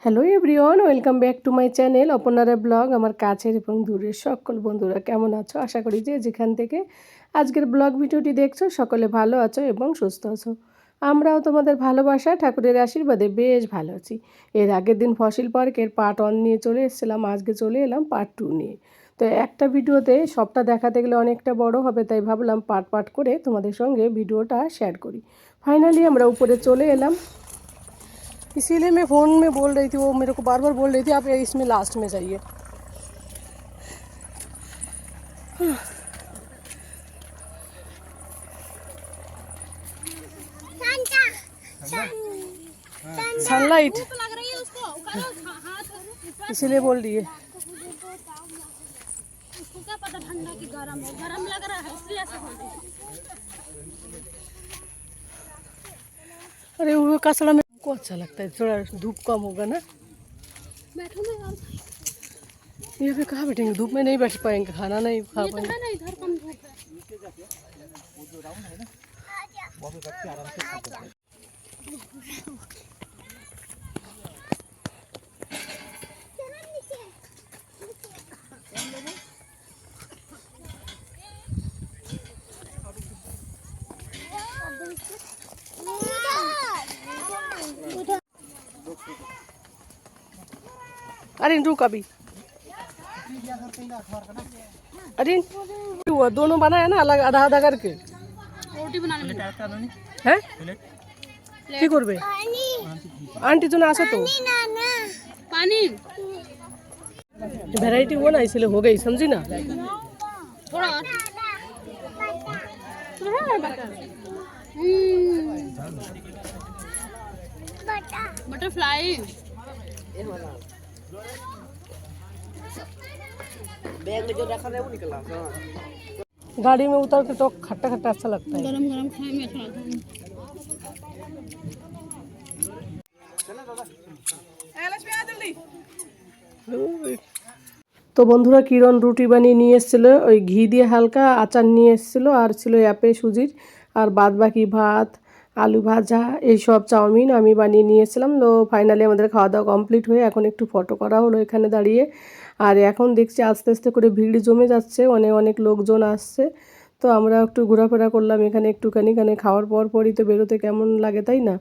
Hello everyone, welcome back to my channel অপর্ণারা blog. আমার কাছের এবং দূরের সকল বন্ধুরা কেমন আছো? আশা করি যে যেখান থেকে আজকের ব্লগ ভিডিওটি দেখছো সকলে ভালো আছো এবং সুস্থ আছো। আমরাও তোমাদের ভালোবাসা ঠাকুরের আশীর্বাদে বেশ ভালো আছি। এর আগের দিন ফসিল পার্কের পার্ট 1 নিয়ে চলে এসেছিলাম, আজকে চলে এলাম পার্ট 2 নিয়ে। তো একটা ভিডিওতে সবটা দেখাতে গেলে অনেকটা বড় হবে, তাই ভাবলাম পার্ট পার্ট করে তোমাদের সঙ্গে ভিডিওটা শেয়ার করি। ফাইনালি আমরা উপরে চলে এলাম। इसीलिए मैं फ़ोन में बोल रही थी, वो मेरे को बार बार बोल रही थी आप इसमें लास्ट में जाइए। सनलाइट इसीलिए बोल रही है। उसको क्या पता ठंडा की गरम है, गरम लग रहा है इसलिए ऐसे बोल रही है। अरे वो कसड़ा में को अच्छा लगता है, थोड़ा धूप कम होगा ना। बैठो ना यार, यहाँ पे कहाँ बैठेंगे? धूप में नहीं बैठ पाएंगे, खाना नहीं खा ये तो पाएंगे। है ना इधर कम धूप है। अरे रुक अभी। अरे वो दोनों बनाया ना अलग, आधा आधा करके रोटी बनाने में हैं। কি করবে আন্টি জন আসে তো पानी वैरायटी वो ना इसलिए हो गई, समझी ना। थोड़ा और। बटरफ्लाई बैग में जो रखा है वो निकला। गाड़ी में उतर के तो खट्टा खट्टा अच्छा लगता है। गरम गरम खाने में अच्छा लगता है। তো বন্ধুরা কিরণ রুটি বানিয়ে নিয়ে এসেছিলো, ওই ঘি দিয়ে হালকা আচার নিয়ে এসেছিলো, আর ছিল অ্যাপে সুজির, আর বাদ বাকি ভাত, আলু ভাজা, এইসব চাউমিন আমি বানিয়ে নিয়ে এসেছিলাম। তো ফাইনালি আমাদের খাওয়া দাওয়া কমপ্লিট হয়ে এখন একটু ফটো করা হলো এখানে দাঁড়িয়ে। আর এখন দেখছি আস্তে আস্তে করে ভিড় জমে যাচ্ছে, অনেক অনেক লোকজন আসছে। তো আমরা একটু ঘোরাফেরা করলাম এখানে একটুখানি, এখানে খাওয়ার পরই তো বেরোতে কেমন লাগে তাই না।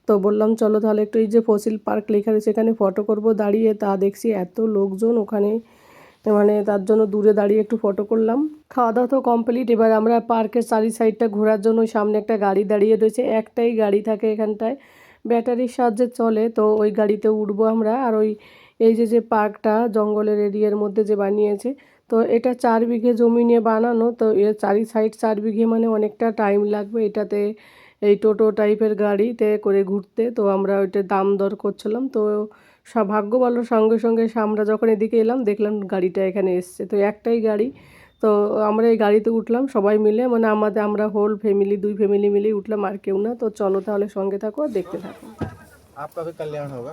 তো বললাম চলো তাহলে একটু এই যে ফসিল পার্ক লেখা রয়েছে এখানে ফটো করব দাঁড়িয়ে, তা দেখছি এত লোকজন ওখানে, মানে তার জন্য দূরে দাঁড়িয়ে একটু ফটো করলাম। খাওয়া দাওয়া তো কমপ্লিট। এবার আমরা পার্কের চারি সাইডটা ঘোরার জন্য সামনে একটা গাড়ি দাঁড়িয়ে রয়েছে, একটাই গাড়ি থাকে এখানটায়, ব্যাটারির সাহায্যে চলে। তো ওই গাড়িতে উঠবো আমরা। আর ওই এই যে পার্কটা জঙ্গলের এরিয়ার মধ্যে যে বানিয়েছে, তো এটা 4 বিঘে জমি নিয়ে বানানো। তো এর চারি সাইড 4 বিঘে, মানে অনেকটা টাইম লাগবে এটাতে, এই টোটো টাইপের গাড়িতে করে ঘুরতে। তো আমরা ওইটা দাম দর করছিলাম। তো ভাগ্য ভালো সঙ্গে সঙ্গে আমরা যখন এদিকে এলাম দেখলাম গাড়িটা এখানে এসছে। তো একটাই গাড়ি। তো আমরা এই গাড়িতে উঠলাম সবাই মিলে, মানে আমরা হোল ফ্যামিলি, 2 ফ্যামিলি মিলেই উঠলাম, আর কেউ না। তো চলো তাহলে সঙ্গে থাকো আর দেখতে থাকো। आपका भी कल्याण होगा।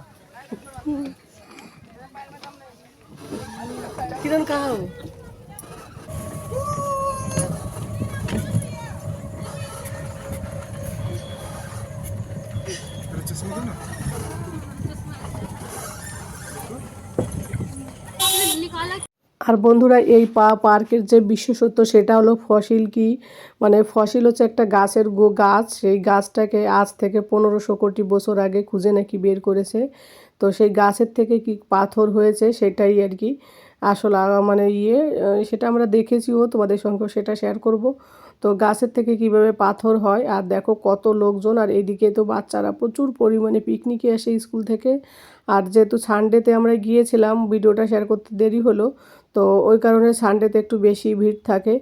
किरण कहाँ हो? निकाला আর বন্ধুরা এই পার্কের যে বিশেষত্ব সেটা হলো ফসিল কি, মানে ফসিল হচ্ছে একটা গাছের গাছ, সেই গাছটাকে আজ থেকে 1500 কোটি বছর আগে খুঁজে নাকি বের করেছে। তো সেই গাছের থেকে কি পাথর হয়েছে সেটাই আর কি আসলে মানে সেটা আমরা দেখেছিও, তোমাদের সঙ্গেও সেটা শেয়ার করব। তো গাছের থেকে কিভাবে পাথর হয়, আর দেখো কত লোকজন। আর এইদিকে তো বাচ্চারা প্রচুর পরিমাণে পিকনিকে আসে স্কুল থেকে। আর যেহেতু সানডেতে আমরা গিয়েছিলাম, ভিডিওটা শেয়ার করতে দেরি হলো, তো ওই কারণে সানডেতে একটু বেশি ভিড় থাকে।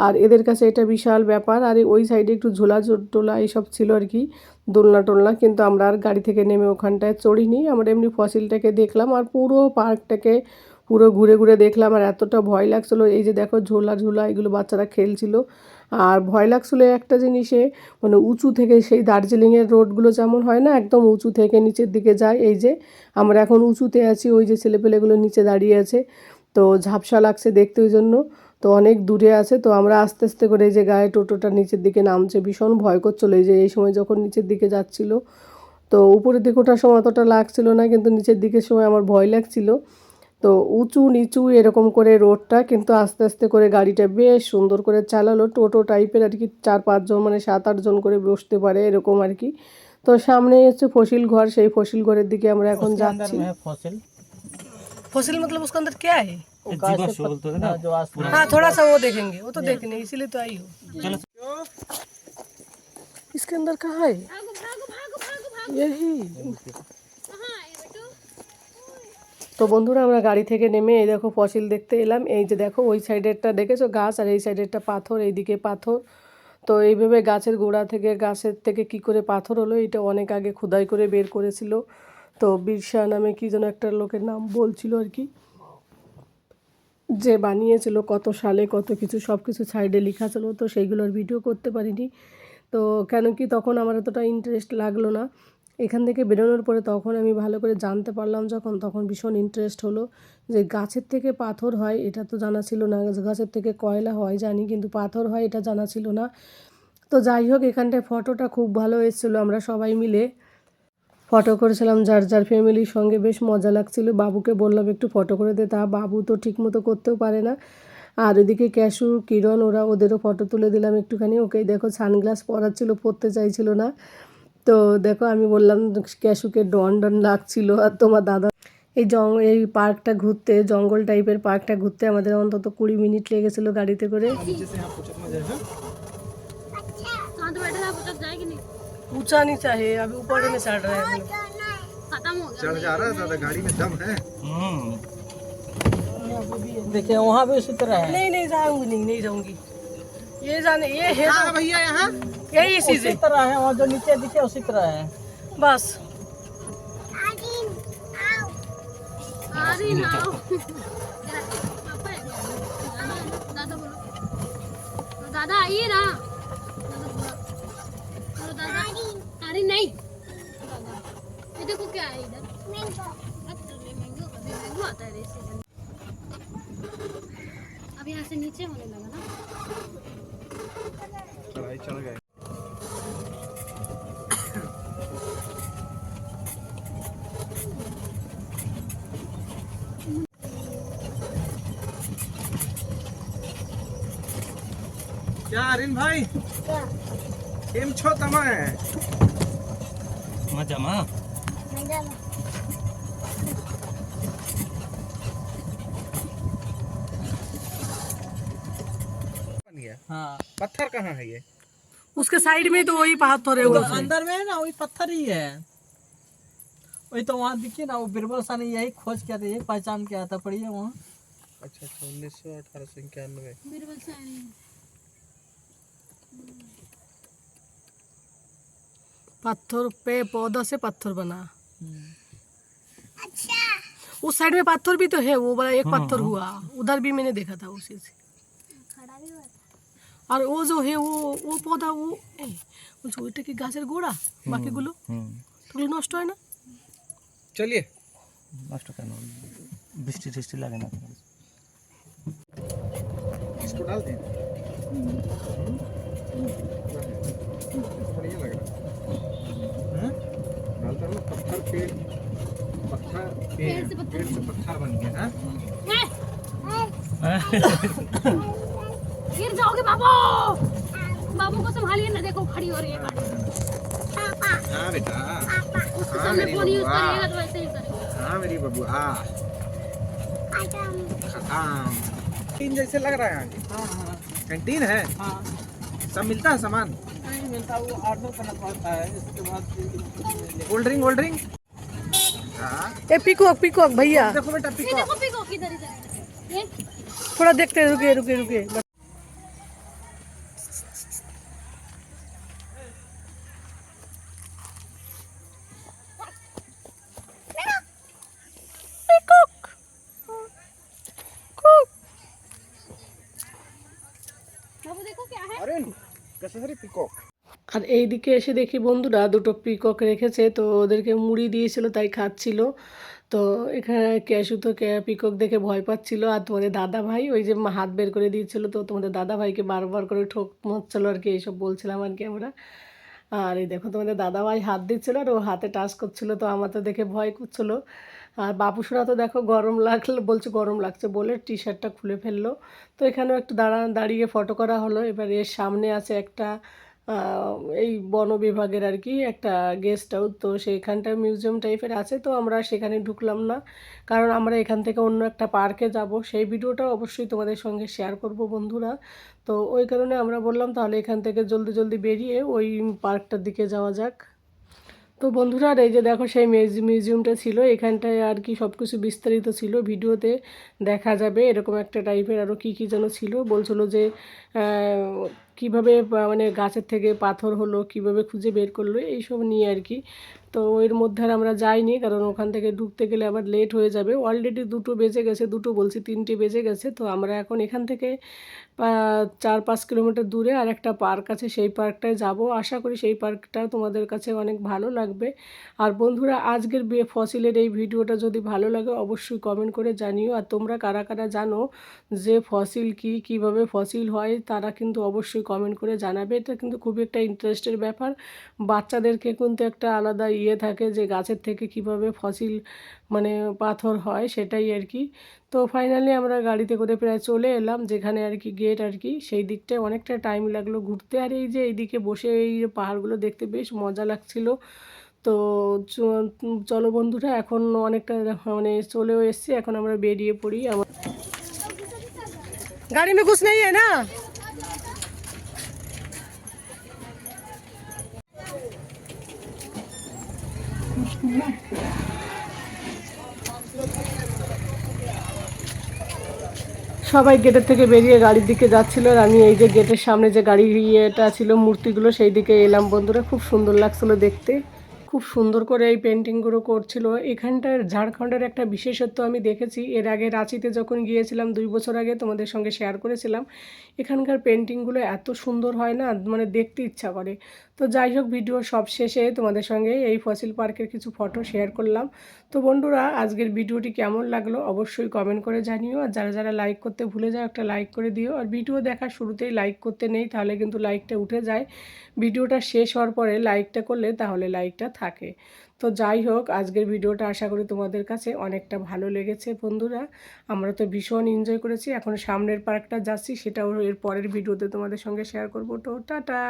আর এদের কাছে এটা বিশাল ব্যাপার। আর ওই সাইডে একটু ঝোলা টোলা এইসব ছিল আর কি, দোলনা টোলনা, কিন্তু আমরা আর গাড়ি থেকে নেমে ওখানটায় চড়িনি। আমরা এমনি ফসিলটাকে দেখলাম আর পুরো পার্কটাকে পুরো ঘুরে ঘুরে দেখলাম। আর এতটা ভয় লাগছিলো, এই যে দেখো ঝোলা এগুলো বাচ্চারা খেলছিল। আর ভয় লাগছিলো একটা জিনিসে, মানে উঁচু থেকে সেই দার্জিলিংয়ের রোডগুলো যেমন হয় না, একদম উঁচু থেকে নিচের দিকে যায়। এই যে আমরা এখন উঁচুতে আছি, ওই যে ছেলেপেলেগুলো নিচে দাঁড়িয়ে আছে, তো ঝাপসা লাগছে দেখতে ওই জন্য। তো অনেক দূরে আছে। তো আমরা আস্তে আস্তে করে এই যে গায়ে টোটোটা নিচের দিকে নামছে, ভীষণ ভয় করছিল এই যে এই সময় যখন নিচের দিকে যাচ্ছিলো। তো উপরের দিকে ওঠার সময় অতটা লাগছিল না, কিন্তু নিচের দিকের সময় আমার ভয় লাগছিল। তো উঁচু নিচু এরকম করে রোডটা, কিন্তু আস্তে আস্তে করে গাড়িটা বেশ সুন্দর করে চালালো, টোটো টাইপের আর কি, 4-5 জন মানে 7-8 জন করে বসতে পারে এরকম আর কি। তো সামনে হচ্ছে ফসিল ঘর, সেই ফসিল ঘরের দিকে আমরা এখন যাচ্ছি। फसिल मतलब उसके अंदर क्या है? हाँ थोड़ा सा वो देखेंगे, वो तो देखने इसीलिए तो आई हो। इसके अंदर कहाँ है? भागो भागो भागो भागो भागो यही। कहाँ है बेटू তো বন্ধুরা আমরা গাড়ি থেকে নেমে এই দেখো ফসিল দেখতে এলাম। এই যে দেখো ওই সাইডেরটা দেখেছো গাছ, আর এই সাইডেরটা পাথর, এইদিকে পাথর। তো এইভাবে গাছের গোড়া থেকে গাছের থেকে কি করে পাথর হলো, এটা অনেক আগে খোদাই করে বের করেছিল। তো বিরসা নামে কি যেন একটা লোকের নাম বলছিল আর কি, যে বানিয়েছিল কত সালে কত কিছু সব কিছু সাইডে লেখা ছিল। তো সেইগুলোর ভিডিও করতে পারিনি। তো কেন কি তখন আমার এতটা ইন্টারেস্ট লাগলো না। এখান থেকে বেরোনোর পরে তখন আমি ভালো করে জানতে পারলাম, যখন তখন ভীষণ ইন্টারেস্ট হলো যে গাছের থেকে পাথর হয়, এটা তো জানা ছিল না। গাছের থেকে কয়লা হয় জানি, কিন্তু পাথর হয় এটা জানা ছিল না। তো যাই হোক, এখানটায় ফটোটা খুব ভালো এসেছিলো, আমরা সবাই মিলে ফটো করেছিলাম যার যার ফ্যামিলির সঙ্গে, বেশ মজা লাগছিল। বাবুকে বললাম একটু ফটো করে দে, তা বাবু তো ঠিক মতো করতেও পারে না। আর ওদিকে ক্যাশু কিরণ ওদেরও ফটো তুলে দিলাম একটুখানি। ওকেই দেখো সানগ্লাস পরাচ্ছিল, পরতে চাইছিল না। তো দেখো আমি বললাম ক্যাশুকে ডন ডন লাগছিল। আর তোমার দাদা এই পার্কটা ঘুরতে, জঙ্গল টাইপের পার্কটা ঘুরতে আমাদের অন্তত 20 মিনিট লেগেছিলো গাড়িতে করে। कहाँ तो बैठा था पुचक जाएगी नहीं ऊंचा नहीं चाहे, अभी ऊपर में चढ़ रहा है। खत्म हो गया चढ़ जा रहा है दादा, गाड़ी में दम है। देखिए वहाँ भी उसी तरह है। नहीं जाऊंगी, नहीं जाऊंगी। ये जाने ये है हाँ भैया यहाँ यही चीज उसी है तरह है, वहाँ जो नीचे दिखे उसी तरह है। बस। अरे ना पापा है क्या? दादा बोलो दादा आइए ना दादा बोलो दादा अरे नहीं दादा ये देखो क्या है इधर मैंगो अभी मैंगो आता है रेसे अब यहाँ से नीचे होने लगा ना चढ़ाई चढ़ गए। क्या आर्यन भाई केम छो तमा है मजामा बन गया। हाँ पत्थर कहाँ है ये? उसके साइड में तो वही पत्थर है। तो अंदर में है ना, वही पत्थर ही है। वही तो वहाँ दिखिए ना, वो बीरबल सा ने यही खोज किया था, यही पहचान किया था, पढ़िए वहाँ। अच्छा 1918-91। बीरबल से पत्थर पे पौधा से पत्थर बना। अच्छा उस साइड में पत्थर भी तो है, वो बड़ा एक पत्थर हुआ उधर भी मैंने देखा था उसी से। और वो जो है वो पौधा वो ওইটা কি গাছের গোড়া, বাকিগুলো ওগুলো নষ্ট হয় না? चलिए নষ্ট কেন, বৃষ্টি টিষ্টি লাগে না। इसको डाल दें। बढ़िया लग रहा है। डालता हूँ पत्थर पेड़ से पत्थर बन गया। हाँ गिर जाओगे बाबू बाबू को संभालिए ना, देखो खड़ी हो रही है गाड़ी। हाँ बेटा उसके हाँ सामने मेरी फोन यूज बबुआ। करिएगा तो वैसे ही करेगा। हाँ मेरी बबुआ खत्म। कैंटीन जैसे लग रहा है यहाँ की। हाँ हाँ कैंटीन है, हाँ सब मिलता है सामान। नहीं मिलता, वो ऑर्डर करना पड़ता है, इसके बाद कोल्ड ड्रिंक हाँ ए पिकॉक भैया देखो बेटा ये पिको। देखो पिको किधर इधर ये थोड़ा देखते रुके। बाबू देखो क्या है अरे कैसे सारी पिकॉक। আর এইদিকে এসে দেখি বন্ধুরা দুটো পিকক রেখেছে, তো ওদেরকে মুড়ি দিয়েছিল তাই খাচ্ছিল। তো এখানে ক্যাশু তো পিকক দেখে ভয় পাচ্ছিল। আর তোমাদের দাদা ভাই ওই যে হাত বের করে দিয়েছিল, তো তোমাদের দাদা ভাইকে বারবার করে ঠোক মারছিল আর কি, এইসব বলছিলাম আর কি আমরা। আর এই দেখো তোমাদের দাদাভাই হাত দিচ্ছিল আর ও হাতে টাচ করছিল, তো আমার তো দেখে ভয় করছিল। আর বাপুসোরা তো দেখো গরম লাগলো, বলছে গরম লাগছে বলে টি শার্টটা খুলে ফেললো। তো এখানেও একটু দাঁড়িয়ে ফটো করা হলো। এবার এর সামনে আছে একটা এই বন বিভাগের আর কি একটা গেস্ট হাউস, তো সেইখানটা মিউজিয়াম টাইপের আছে, তো আমরা সেখানে ঢুকলাম না, কারণ আমরা এখান থেকে অন্য একটা পার্কে যাব। সেই ভিডিওটা অবশ্যই তোমাদের সঙ্গে শেয়ার করব বন্ধুরা। তো ওই কারণে আমরা বললাম তাহলে এখান থেকে জলদি জলদি বেরিয়ে ওই পার্কটার দিকে যাওয়া যাক। তো বন্ধুরা আর এই যে দেখো সেই মিউজিয়ামটা ছিল এখানটায় আর কি সব কিছু বিস্তারিত ছিল, ভিডিওতে দেখা যাবে। এরকম একটা টাইপের আরও কী কী যেন ছিল, বলছিল যে কীভাবে মানে গাছের থেকে পাথর হলো, কিভাবে খুঁজে বের করলো, এইসব নিয়ে আর কি। তো এর মধ্যে আর আমরা যাইনি, কারণ ওখান থেকে ঢুকতে গেলে আবার লেট হয়ে যাবে। অলরেডি 2টো বেজে গেছে, 2টো বলছি 3টে বেজে গেছে। তো আমরা এখন এখান থেকে 4-5 কিলোমিটার দূরে আর একটা পার্ক আছে, সেই পার্কটায় যাব। আশা করি সেই পার্কটাও তোমাদের কাছে অনেক ভালো লাগবে। আর বন্ধুরা আজকের ফসিলের এই ভিডিওটা যদি ভালো লাগে অবশ্যই কমেন্ট করে জানিও। আর তোমরা কারা কারা জানো যে ফসিল কি, কিভাবে ফসিল হয়, তারা কিন্তু অবশ্যই কমেন্ট করে জানাবে। এটা কিন্তু খুবই একটা ইন্টারেস্টের ব্যাপার। বাচ্চাদেরকে কিন্তু একটা আলাদা থাকে যে গাছের থেকে কিভাবে ফসিল মানে পাথর হয়, সেটাই আর কি। তো ফাইনালি আমরা গাড়িতে করে প্রায় চলে এলাম যেখানে আর কি গেট আর কি, সেই দিকটায় অনেকটা টাইম লাগলো ঘুরতে। আর এই যে এইদিকে বসে এই পাহাড়গুলো দেখতে বেশ মজা লাগছিল। তো চলো বন্ধুরা এখন অনেকটা মানে চলেও এসছি, এখন আমরা বেরিয়ে পড়ি। আমার গাড়ি में कुछ नहीं है ना। সবাই গেটের থেকে বেরিয়ে গাড়ির দিকে যাচ্ছিল, আর আমি এই যে গেটের সামনে যে গাড়ির ইয়েটা ছিল মূর্তিগুলো, সেই দিকে এলাম বন্ধুরা। খুব সুন্দর লাগছিল দেখতে, খুব সুন্দর করে এই পেন্টিংগুলো করছিল। এখানটার ঝাড়খণ্ডের একটা বিশেষত্ব আমি দেখেছি, এর আগে রাঁচিতে যখন গিয়েছিলাম 2 বছর আগে, তোমাদের সঙ্গে শেয়ার করেছিলাম। এখানকার পেন্টিংগুলো এত সুন্দর হয় না, মানে দেখতে ইচ্ছা করে। তো যাই হোক, ভিডিওর সব শেষে তোমাদের সঙ্গে এই ফসিল পার্কের কিছু ফটো শেয়ার করলাম। তো বন্ধুরা আজকের ভিডিওটি কেমন লাগলো অবশ্যই কমেন্ট করে জানিও। আর যারা যারা লাইক করতে ভুলে যাও একটা লাইক করে দিও। আর ভিডিও দেখার শুরুতেই লাইক করতে নেই, তাহলে কিন্তু লাইকটা উঠে যায়। ভিডিওটা শেষ হওয়ার পরে লাইকটা করলে তাহলে লাইকটা থাকে। তো যাই হোক, আজকের ভিডিওটা আশা করি তোমাদের কাছে অনেকটা ভালো লেগেছে বন্ধুরা। আমরা তো ভীষণ এনজয় করেছি। এখন সামনের পার্কটা যাচ্ছি, সেটাও এর পরের ভিডিওতে তোমাদের সঙ্গে শেয়ার করবো। তো টাটা।